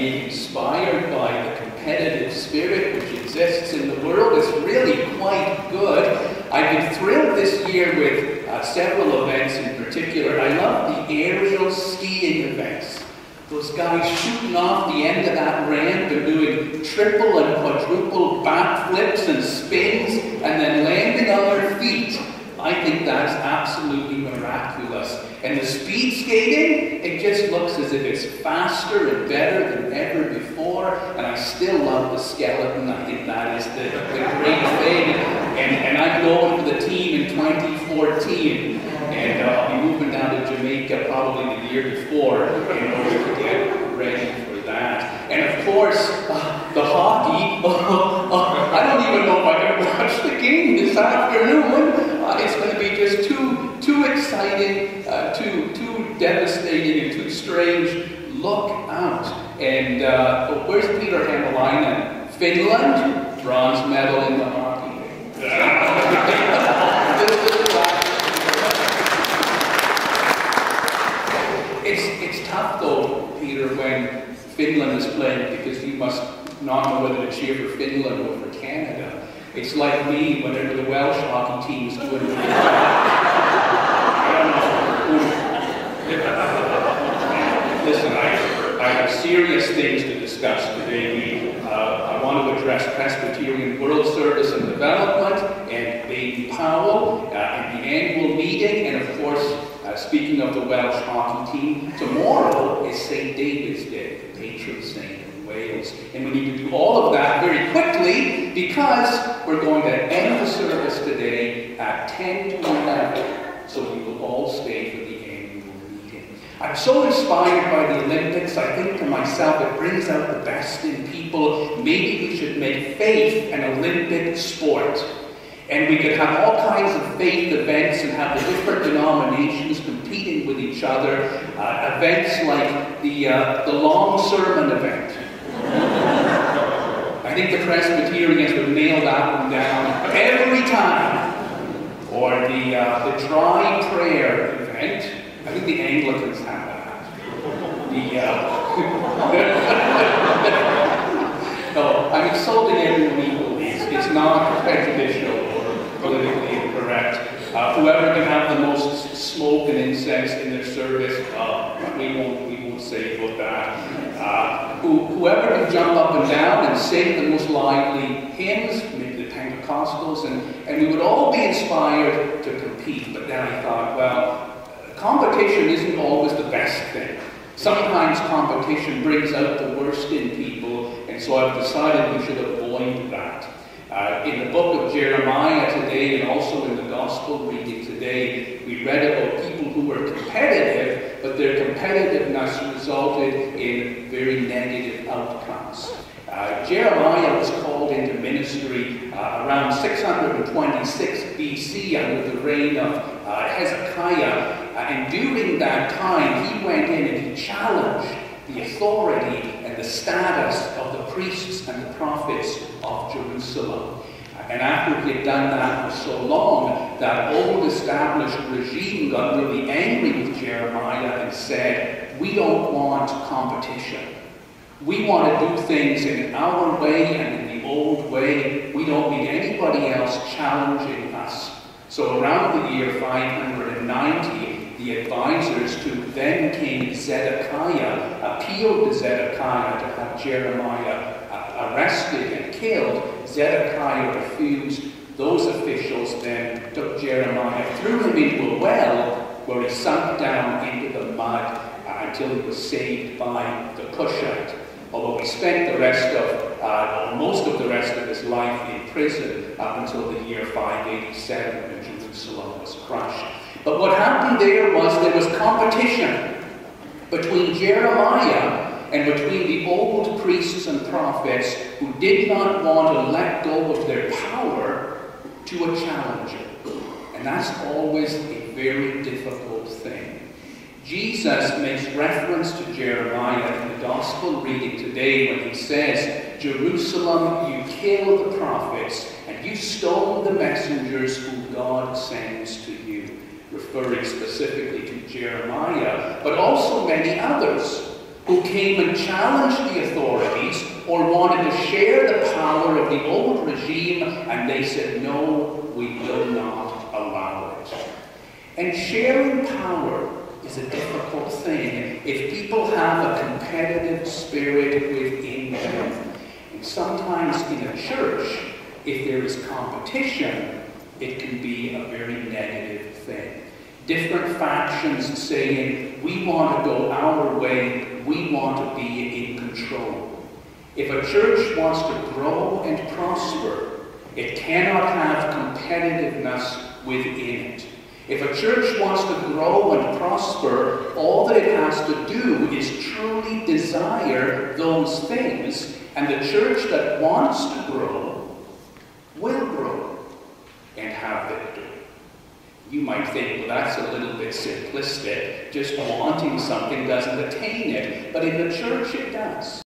being inspired by the competitive spirit which exists in the world. It's really quite good. I've been thrilled this year with several events in particular. I love the aerial skiing events. Those guys shooting off the end of that ramp and doing triple and quadruple backflips and spins and then landing on their feet. I think that's absolutely miraculous. And the speed skating, it just looks as if it's faster and better than ever before. And I still love the skeleton. I think that is the great thing. And I'm going for the team in 2014. And I'll be moving down to Jamaica probably the year before in order to get ready for that. And of course, the hockey. I don't even know if I can watch the game this afternoon. It's going to be just too exciting, too devastating, and too strange. Look out. And where's Peter Hämäläinen? Finland, bronze medal in the hockey. It's tough though, Peter, when Finland is playing, because you must not know whether to cheer for Finland or for Canada. It's like me whenever the Welsh hockey team is doing it. I don't know. Listen, I have serious things to discuss today. I want to address Presbyterian World Service and Development and Baden Powell in the annual meeting, and of course, speaking of the Welsh hockey team, tomorrow is St. David's Day, the patron saint of Wales. And we need to do all of that very quickly because we're going to end the service today at 10 to 11. So we will all stay for the annual meeting. I'm so inspired by the Olympics. I think to myself, it brings out the best in people. Maybe we should make faith an Olympic sport. And we could have all kinds of faith events and have the different denominations competing with each other. Events like the long sermon event. I think the Presbyterians would nail that one down every time. Or the dry prayer event. I think the Anglicans have that. No, I'm insulting everyone equally. It's not prejudicial or politically incorrect. Whoever can have the most smoke and incense in their service, we won't say about that. Whoever can jump up and down and sing the most lively hymns, maybe the Pentecostals, and we would all be inspired to compete. But then I thought, well, competition isn't always the best thing. Sometimes competition brings out the worst in people, and so I've decided we should avoid that. In the book of Jeremiah today, and also in the gospel reading today, we read about people who were competitive, but their competitiveness resulted in very negative outcomes. Jeremiah was called into ministry around 626 BC under the reign of Hezekiah, and during that time he went in and he challenged the authority and the status of the priests and the prophets of Jerusalem. And after he had done that for so long, that old established regime got really angry with Jeremiah and said, we don't want competition. We want to do things in our way and in the old way. We don't need anybody else challenging us. So around the year 590, the advisors to then King Zedekiah appealed to Zedekiah to have Jeremiah arrested and killed. Zedekiah refused. Those officials then took Jeremiah, threw him into a well where he sunk down into the mud until he was saved by the Cushite. Although he spent most of the rest of his life in prison up until the year 587 when Jerusalem was crushed. But what happened there was competition between Jeremiah and between the old priests and prophets who did not want to let go of their power to a challenger. And that's always a very difficult thing. Jesus makes reference to Jeremiah in the gospel reading today when he says, Jerusalem, you kill the prophets and you stone the messengers whom God sends to you. Referring specifically to Jeremiah, but also many others. who came and challenged the authorities or wanted to share the power of the old regime, and they said, no, we will not allow it. And sharing power is a difficult thing if people have a competitive spirit within them. And sometimes in a church, if there is competition, it can be a very negative thing. Different factions saying, we want to go our way, we want to be in control. If a church wants to grow and prosper, it cannot have competitiveness within it. If a church wants to grow and prosper, all that it has to do is truly desire those things, and the church that wants to grow will grow and have victory. You might think, well, that's a little bit simplistic. Just wanting something doesn't attain it. But in the church, it does.